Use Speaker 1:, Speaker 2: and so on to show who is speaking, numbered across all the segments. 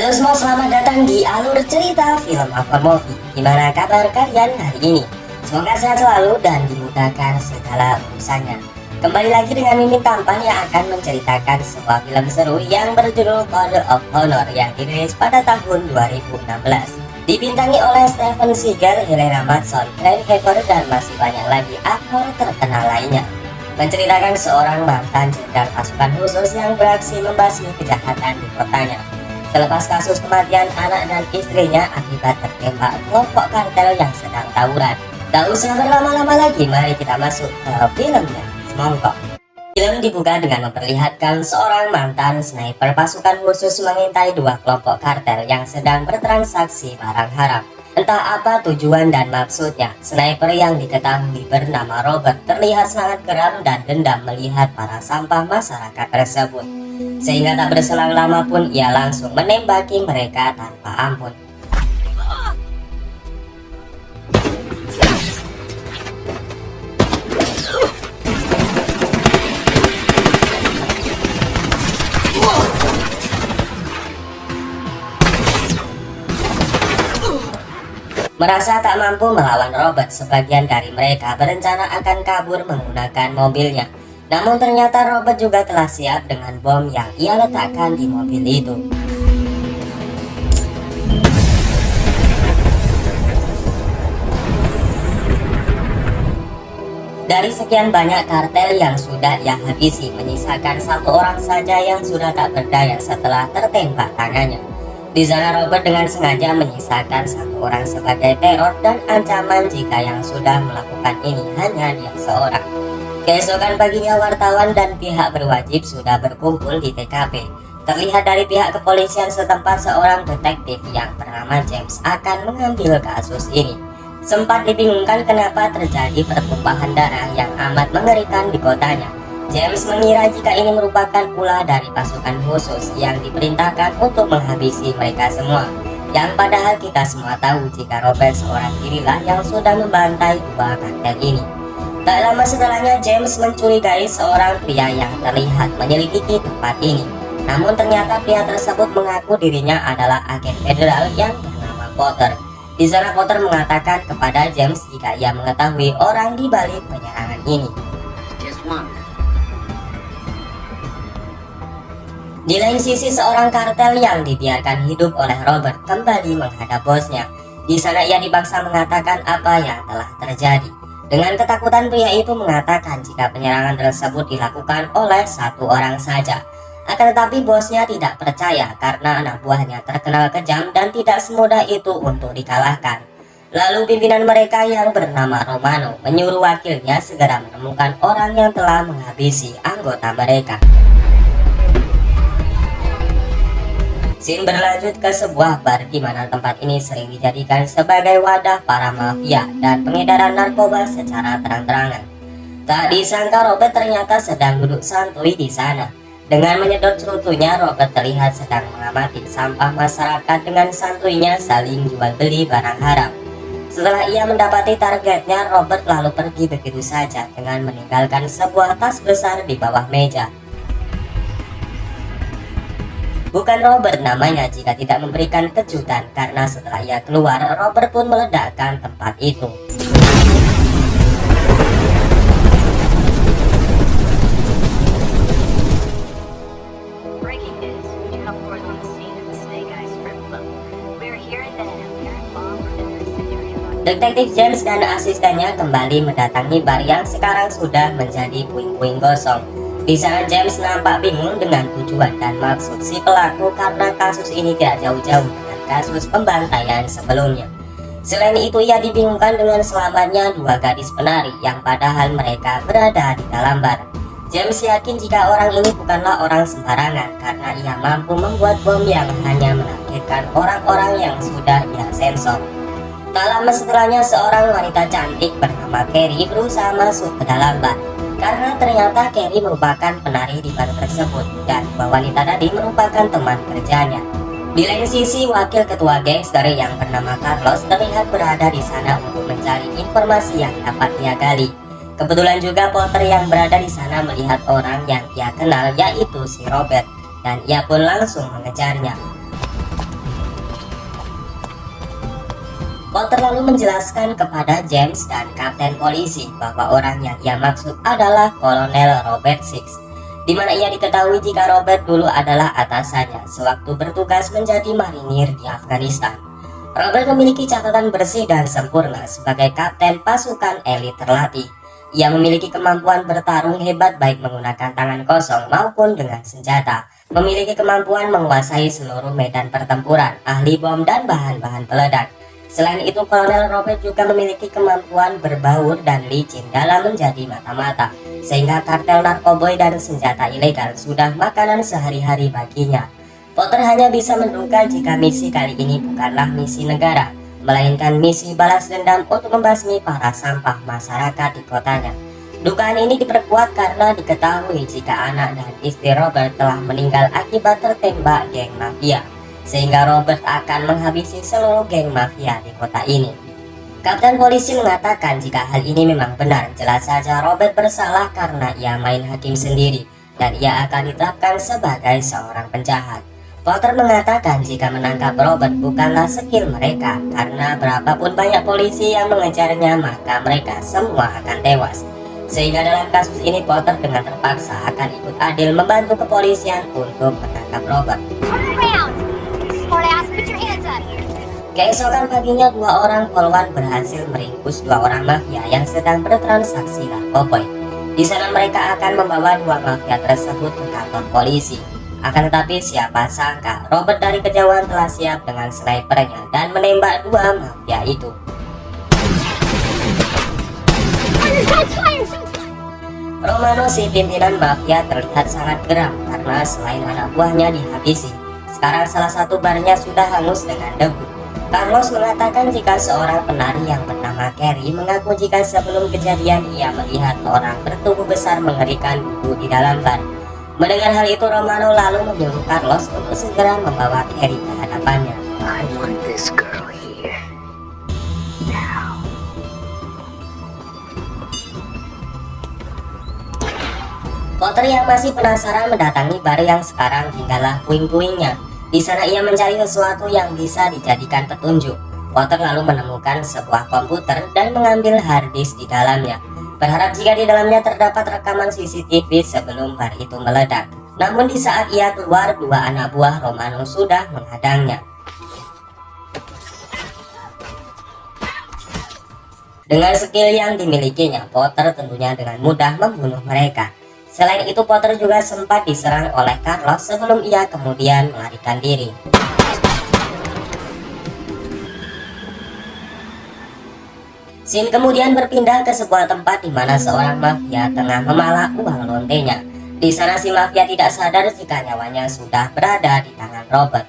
Speaker 1: Halo semua, selamat datang di alur cerita film After Movie. Gimana kabar kalian hari ini? Semoga sehat selalu dan dimudahkan segala urusannya. Kembali lagi dengan Mimin Tampan yang akan menceritakan sebuah film seru yang berjudul Code of Honor yang dirilis pada tahun 2016. Dibintangi oleh Steven Seagal, Helena Matson, Glenn Haver, dan masih banyak lagi aktor terkenal lainnya. Menceritakan seorang mantan jenderal pasukan khusus yang beraksi membasmi kejahatan di kotanya. Selepas kasus kematian anak dan istrinya akibat tertembak kelompok kartel yang sedang tawuran. Tak usah berlama-lama lagi, mari kita masuk ke filmnya. Semongkok. Film dibuka dengan memperlihatkan seorang mantan sniper pasukan khusus mengintai dua kelompok kartel yang sedang bertransaksi barang haram. Entah apa tujuan dan maksudnya, sniper yang diketahui bernama Robert terlihat sangat geram dan dendam melihat para sampah masyarakat tersebut. Sehingga tak berselang lama pun ia langsung menembaki mereka tanpa ampun. Merasa tak mampu melawan Robert, sebagian dari mereka berencana akan kabur menggunakan mobilnya. Namun ternyata Robert juga telah siap dengan bom yang ia letakkan di mobil itu. Dari sekian banyak kartel yang sudah ia habisi, menyisakan satu orang saja yang sudah tak berdaya setelah tertembak tangannya. Di sana Robert dengan sengaja menyisakan satu orang sebagai teror dan ancaman jika yang sudah melakukan ini hanya dia seorang. Keesokan paginya wartawan dan pihak berwajib sudah berkumpul di TKP. Terlihat dari pihak kepolisian setempat seorang detektif yang bernama James akan mengambil kasus ini. Sempat dibingungkan kenapa terjadi pertumpahan darah yang amat mengerikan di kotanya. James mengira jika ini merupakan ulah dari pasukan khusus yang diperintahkan untuk menghabisi mereka semua. Yang padahal kita semua tahu jika Robert seorang dirilah yang sudah membantai dua kartel ini. Tak lama setelahnya James mencurigai seorang pria yang terlihat menyelidiki tempat ini. Namun ternyata pria tersebut mengaku dirinya adalah agen federal yang bernama Potter. Di sana Potter mengatakan kepada James jika ia mengetahui orang di balik penyerangan ini. Di lain sisi, seorang kartel yang dibiarkan hidup oleh Robert kembali menghadap bosnya. Di sana ia dipaksa mengatakan apa yang telah terjadi. Dengan ketakutan pria itu mengatakan jika penyerangan tersebut dilakukan oleh satu orang saja. Akan tetapi bosnya tidak percaya karena anak buahnya terkenal kejam dan tidak semudah itu untuk dikalahkan. Lalu pimpinan mereka yang bernama Romano menyuruh wakilnya segera menemukan orang yang telah menghabisi anggota mereka. Scene berlanjut ke sebuah bar di mana tempat ini sering dijadikan sebagai wadah para mafia dan pengedaran narkoba secara terang-terangan. Tak disangka Robert ternyata sedang duduk santuy di sana. Dengan menyedot cerutunya, Robert terlihat sedang mengamati sampah masyarakat dengan santuynya saling jual beli barang haram. Setelah ia mendapati targetnya, Robert lalu pergi begitu saja dengan meninggalkan sebuah tas besar di bawah meja. Bukan Robert namanya jika tidak memberikan kejutan, karena setelah ia keluar, Robert pun meledakkan tempat itu. Detektif James dan asistennya kembali mendatangi bar yang sekarang sudah menjadi puing-puing gosong. Di sana James nampak bingung dengan tujuan dan maksud si pelaku karena kasus ini tidak jauh-jauh dengan kasus pembantaian sebelumnya. Selain itu ia dibingungkan dengan selamatnya dua gadis penari yang padahal mereka berada di dalam bar. James yakin jika orang ini bukanlah orang sembarangan karena ia mampu membuat bom yang hanya menakutkan orang-orang yang sudah ia sensor. Tak lama setelahnya seorang wanita cantik bernama Carrie berusaha masuk ke dalam bar. Karena ternyata Carrie merupakan penari di bar tersebut dan dua wanita tadi merupakan teman kerjanya. Di lain sisi, wakil ketua gangster yang bernama Carlos terlihat berada di sana untuk mencari informasi yang dapat ia gali. Kebetulan juga Potter yang berada di sana melihat orang yang ia kenal, yaitu si Robert, dan ia pun langsung mengejarnya. Potter lalu menjelaskan kepada James dan Kapten Polisi bahwa orang yang ia maksud adalah Kolonel Robert Six, di mana ia diketahui jika Robert dulu adalah atasannya sewaktu bertugas menjadi marinir di Afghanistan. Robert memiliki catatan bersih dan sempurna sebagai kapten pasukan elit terlatih. Ia memiliki kemampuan bertarung hebat baik menggunakan tangan kosong maupun dengan senjata, memiliki kemampuan menguasai seluruh medan pertempuran, ahli bom dan bahan-bahan peledak. Selain itu, Kolonel Robert juga memiliki kemampuan berbaur dan licin dalam menjadi mata-mata, sehingga kartel narkoboy dan senjata ilegal sudah makanan sehari-hari baginya. Potter hanya bisa menduga jika misi kali ini bukanlah misi negara, melainkan misi balas dendam untuk membasmi para sampah masyarakat di kotanya. Dugaan ini diperkuat karena diketahui jika anak dan istri Robert telah meninggal akibat tertembak geng mafia, sehingga Robert akan menghabisi seluruh geng mafia di kota ini. Kapten Polisi mengatakan jika hal ini memang benar, jelas saja Robert bersalah karena ia main hakim sendiri dan ia akan ditetapkan sebagai seorang penjahat. Potter mengatakan jika menangkap Robert bukanlah skill mereka, karena berapapun banyak polisi yang mengejarnya maka mereka semua akan tewas. Sehingga dalam kasus ini Potter dengan terpaksa akan ikut adil membantu kepolisian untuk menangkap Robert. Keesokan paginya, 2 orang polwan berhasil meringkus 2 orang mafia yang sedang bertransaksi narkoba. Di sana mereka akan membawa 2 mafia tersebut ke kantor polisi. Akan tetapi siapa sangka Robert dari kejauhan telah siap dengan snipernya dan menembak 2 mafia itu. Romano, si pimpinan mafia, terlihat sangat geram karena selain anak buahnya dihabisi, sekarang salah satu barnya sudah hangus dengan debu. Carlos mengatakan jika seorang penari yang bernama Carrie mengaku jika sebelum kejadian ia melihat orang bertubuh besar mengerikan duduk di dalam bar. Mendengar hal itu, Romano lalu menyuruh Carlos untuk segera membawa Carrie ke hadapannya.
Speaker 2: I want this girl here. Now.
Speaker 1: Potter yang masih penasaran mendatangi bar yang sekarang tinggallah puing-puingnya. Di sana ia mencari sesuatu yang bisa dijadikan petunjuk. Potter lalu menemukan sebuah komputer dan mengambil harddisk di dalamnya, berharap jika di dalamnya terdapat rekaman CCTV sebelum bar itu meledak. Namun di saat ia keluar, 2 anak buah Romano sudah menghadangnya. Dengan skill yang dimilikinya, Potter tentunya dengan mudah membunuh mereka. Selain itu, Potter juga sempat diserang oleh Carlos sebelum ia kemudian melarikan diri. Scene kemudian berpindah ke sebuah tempat di mana seorang mafia tengah memalak uang lontenya. Di sana si mafia tidak sadar jika nyawanya sudah berada di tangan Robert.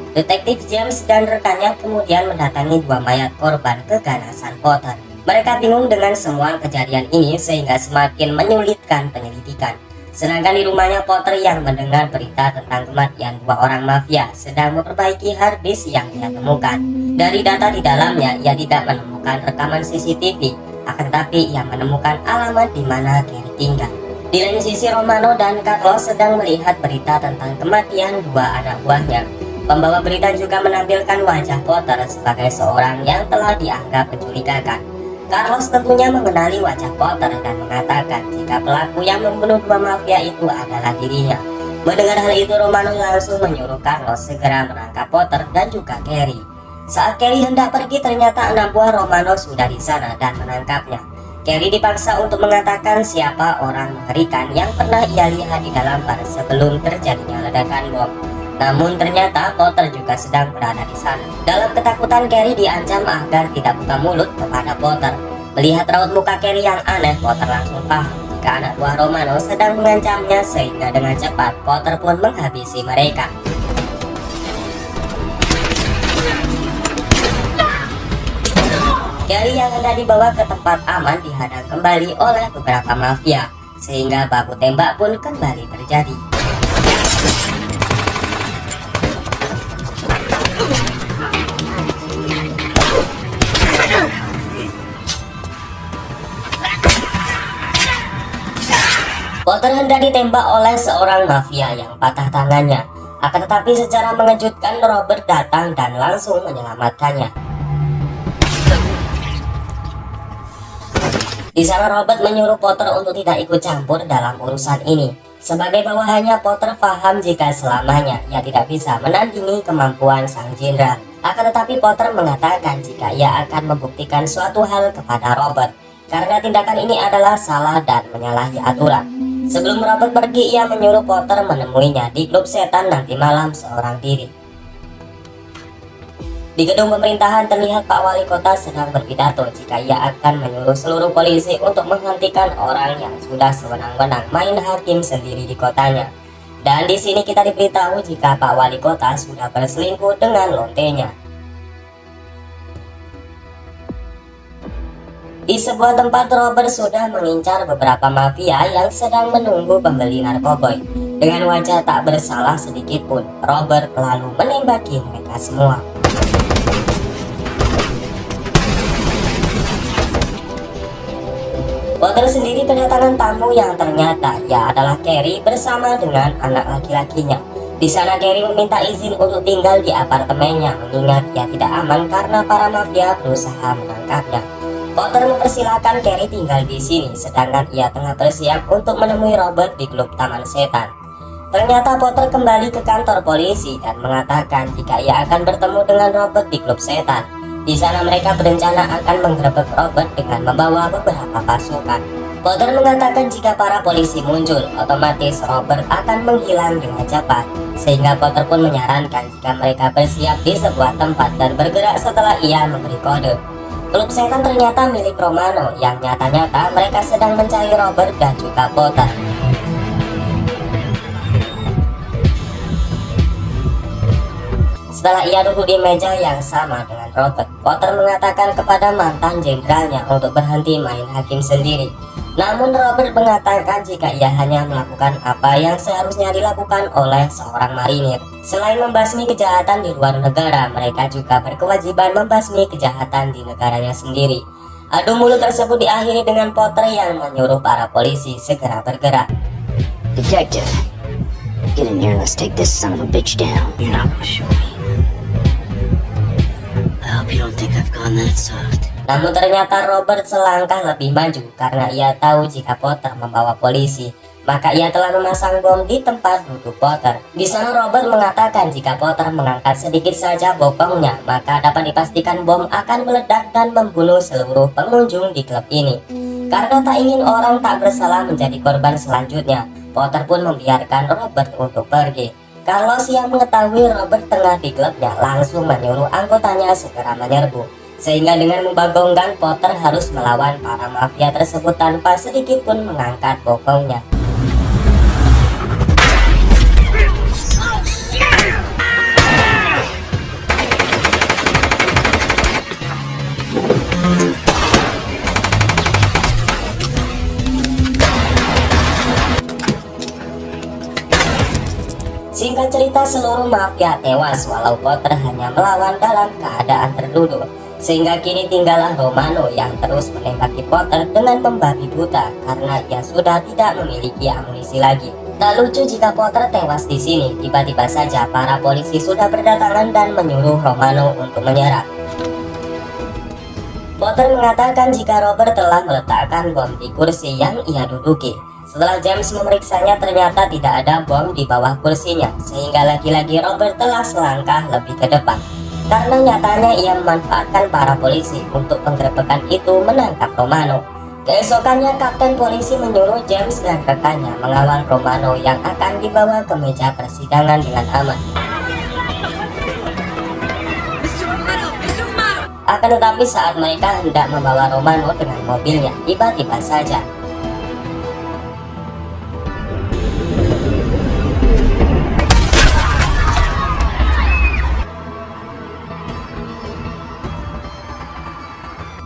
Speaker 1: Detektif James dan rekannya kemudian mendatangi 2 mayat korban keganasan Potter. Mereka bingung dengan semua kejadian ini sehingga semakin menyulitkan penyelidikan. Sedangkan di rumahnya, Potter yang mendengar berita tentang kematian 2 orang mafia sedang memperbaiki harddisk yang ia temukan. Dari data di dalamnya, ia tidak menemukan rekaman CCTV, akan tetapi ia menemukan alamat di mana Carrie tinggal. Di lain sisi, Romano dan Carlos sedang melihat berita tentang kematian 2 anak buahnya. Pembawa berita juga menampilkan wajah Potter sebagai seorang yang telah dianggap mencurigakan. Carlos tentunya mengenali wajah Potter dan mengatakan jika pelaku yang membunuh 2 mafia itu adalah dirinya. Mendengar hal itu, Romano langsung menyuruh Carlos segera menangkap Potter dan juga Carrie. Saat Carrie hendak pergi, ternyata anak buah Romano sudah di sana dan menangkapnya. Carrie dipaksa untuk mengatakan siapa orang mengerikan yang pernah ia lihat di dalam bar sebelum terjadinya ledakan bom. Namun ternyata Potter juga sedang berada di sana. Dalam ketakutan, Carrie diancam agar tidak buka mulut kepada Potter. Melihat raut muka Carrie yang aneh, Potter langsung paham jika anak buah Romano sedang mengancamnya, sehingga dengan cepat Potter pun menghabisi mereka. Carrie yang hendak dibawa ke tempat aman dihadang kembali oleh beberapa mafia, sehingga baku tembak pun kembali terjadi. Potter hendak ditembak oleh seorang mafia yang patah tangannya. Akan tetapi secara mengejutkan Robert datang dan langsung menyelamatkannya. Di sana Robert menyuruh Potter untuk tidak ikut campur dalam urusan ini. Sebagai bawahannya, Potter paham jika selamanya ia tidak bisa menandingi kemampuan sang jenderal. Akan tetapi Potter mengatakan jika ia akan membuktikan suatu hal kepada Robert, karena tindakan ini adalah salah dan menyalahi aturan. Sebelum Robert pergi, ia menyuruh Potter menemuinya di klub setan nanti malam seorang diri. Di gedung pemerintahan terlihat Pak Wali Kota sedang berpidato jika ia akan menyuruh seluruh polisi untuk menghentikan orang yang sudah sewenang-wenang main hakim sendiri di kotanya. Dan di sini kita diberitahu jika Pak Wali Kota sudah berselingkuh dengan lontenya. Di sebuah tempat Robert sudah mengincar beberapa mafia yang sedang menunggu pembeli narkoboy. Dengan wajah tak bersalah sedikit pun, Robert lalu menembaki mereka semua. Potter sendiri kedatangan tamu yang ternyata ia adalah Carrie bersama dengan anak laki-lakinya. Di sana Carrie meminta izin untuk tinggal di apartemennya, mengingat ia tidak aman karena para mafia berusaha menangkapnya. Potter mempersilahkan Carrie tinggal di sini, sedangkan ia tengah bersiap untuk menemui Robert di klub Taman Setan. Ternyata Potter kembali ke kantor polisi dan mengatakan jika ia akan bertemu dengan Robert di klub setan. Di sana mereka berencana akan menggerebek Robert dengan membawa beberapa pasukan. Potter mengatakan jika para polisi muncul, otomatis Robert akan menghilang dengan cepat. Sehingga Potter pun menyarankan jika mereka bersiap di sebuah tempat dan bergerak setelah ia memberi kode. Klub setan ternyata milik Romano yang nyata-nyata mereka sedang mencari Robert dan juga Potter. Setelah ia duduk di meja yang sama dengan Robert, Potter mengatakan kepada mantan jenderalnya untuk berhenti main hakim sendiri. Namun Robert mengatakan jika ia hanya melakukan apa yang seharusnya dilakukan oleh seorang marinir. Selain membasmi kejahatan di luar negara, mereka juga berkewajiban membasmi kejahatan di negaranya sendiri. Adu mulut tersebut diakhiri dengan Potter yang menyuruh para polisi segera bergerak.
Speaker 2: Detective, get in here and let's take this son of a bitch down. You're not gonna shoot me. I hope you don't think I've gone that soft.
Speaker 1: Namun ternyata Robert selangkah lebih maju karena ia tahu jika Potter membawa polisi. Maka ia telah memasang bom di tempat duduk Potter. Di sana Robert mengatakan jika Potter mengangkat sedikit saja bokongnya, maka dapat dipastikan bom akan meledak dan membunuh seluruh pengunjung di klub ini. Karena tak ingin orang tak bersalah menjadi korban selanjutnya, Potter pun membiarkan Robert untuk pergi. Carlos yang mengetahui Robert tengah di klubnya langsung menyuruh anggotanya segera menyerbu. Sehingga dengan membagongkan, Potter harus melawan para mafia tersebut tanpa sedikit pun mengangkat bokongnya. Singkat cerita, seluruh mafia tewas walau Potter hanya melawan dalam keadaan terduduk. Sehingga kini tinggallah Romano yang terus menembaki Potter dengan membabi buta karena ia sudah tidak memiliki amunisi lagi. Tak lucu jika Potter tewas di sini. Tiba-tiba saja para polisi sudah berdatangan dan menyuruh Romano untuk menyerah. Potter mengatakan jika Robert telah meletakkan bom di kursi yang ia duduki. Setelah James memeriksanya, ternyata tidak ada bom di bawah kursinya, sehingga lagi-lagi Robert telah selangkah lebih ke depan. Karena nyatanya ia memanfaatkan para polisi untuk penggerebekan itu menangkap Romano. Keesokannya Kapten Polisi menyuruh James dan rekannya mengawal Romano yang akan dibawa ke meja persidangan dengan aman. Akan tetapi saat mereka hendak membawa Romano dengan mobilnya, tiba-tiba saja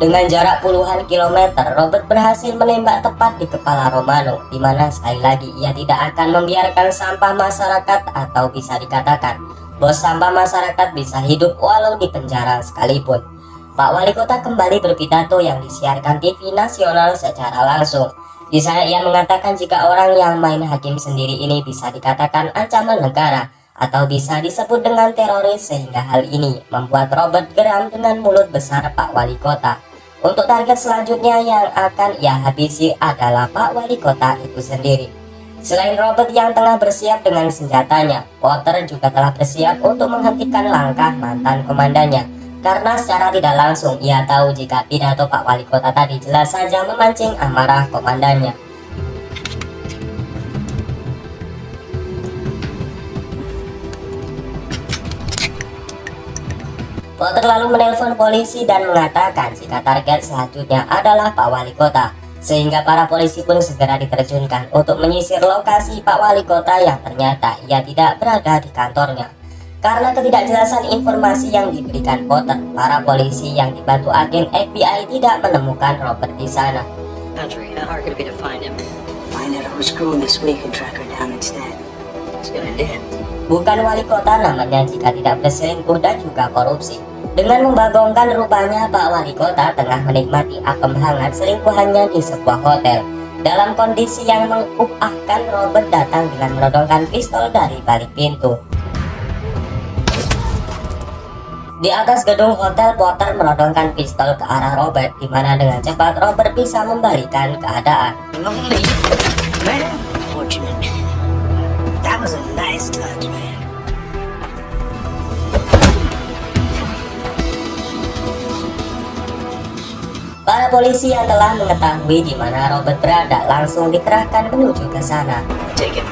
Speaker 1: dengan jarak puluhan kilometer, Robert berhasil menembak tepat di kepala Romano, di mana sekali lagi ia tidak akan membiarkan sampah masyarakat, atau bisa dikatakan bos sampah masyarakat bisa hidup walau di penjara sekalipun. Pak Wali Kota kembali berpidato yang disiarkan TV nasional secara langsung. Di sana ia mengatakan jika orang yang main hakim sendiri ini bisa dikatakan ancaman negara atau bisa disebut dengan teroris, sehingga hal ini membuat Robert geram dengan mulut besar Pak Wali Kota. Untuk target selanjutnya yang akan ia habisi adalah Pak Wali Kota itu sendiri. Selain Robert yang tengah bersiap dengan senjatanya, Potter juga telah bersiap untuk menghentikan langkah mantan komandannya. Karena secara tidak langsung ia tahu jika pidato Pak Wali Kota tadi jelas saja memancing amarah komandannya. Potter lalu menelpon polisi dan mengatakan jika target selanjutnya adalah Pak Wali Kota, sehingga para polisi pun segera diterjunkan untuk menyisir lokasi Pak Wali Kota yang ternyata ia tidak berada di kantornya. Karena ketidakjelasan informasi yang diberikan Potter, para polisi yang dibantu agen FBI tidak menemukan Robert di sana.
Speaker 2: Country, how hard could it be to find him? Find out who's screwing this week and track her down instead. It's a good idea.
Speaker 1: Bukan wali kota namanya jika tidak berselingkuh dan juga korupsi. Dengan membagongkan rupanya Pak Wali Kota tengah menikmati apem hangat selingkuhannya di sebuah hotel. Dalam kondisi yang mengupahkan, Robert datang dengan menodongkan pistol dari balik pintu. Di atas gedung hotel, Potter menodongkan pistol ke arah Robert, di mana dengan cepat Robert bisa membalikan keadaan.
Speaker 2: Fortunate. That was a nice touch, man.
Speaker 1: Para polisi yang telah mengetahui di mana Robert berada langsung dikerahkan menuju ke sana.
Speaker 2: Take it.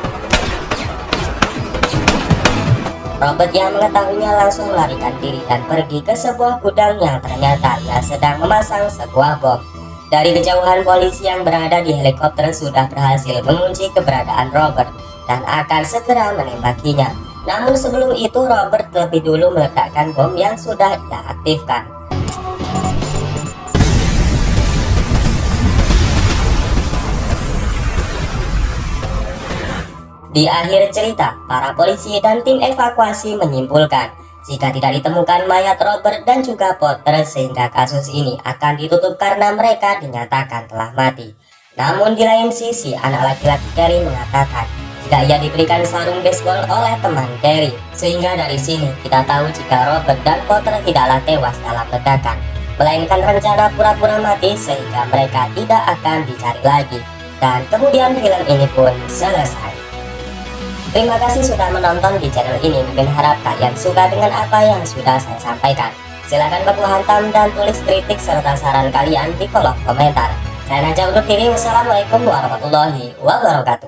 Speaker 1: Robert yang mengetahuinya langsung melarikan diri dan pergi ke sebuah gudang yang ternyata ia sedang memasang sebuah bom. Dari kejauhan, polisi yang berada di helikopter sudah berhasil mengunci keberadaan Robert dan akan segera menembakinya. Namun sebelum itu Robert lebih dulu meledakkan bom yang sudah ia aktifkan. Di akhir cerita, para polisi dan tim evakuasi menyimpulkan jika tidak ditemukan mayat Robert dan juga Potter, sehingga kasus ini akan ditutup karena mereka dinyatakan telah mati. Namun di lain sisi, anak laki-laki Carrie mengatakan jika ia diberikan sarung baseball oleh teman Carrie, sehingga dari sini kita tahu jika Robert dan Potter tidaklah tewas dalam ledakan, melainkan rencana pura-pura mati sehingga mereka tidak akan dicari lagi. Dan kemudian film ini pun selesai. Terima kasih sudah menonton di channel ini. Mungkin harap kalian suka dengan apa yang sudah saya sampaikan. Silahkan baku hantam dan tulis kritik serta saran kalian di kolom komentar. Saya Najwa undur diri. Wassalamualaikum warahmatullahi wabarakatuh.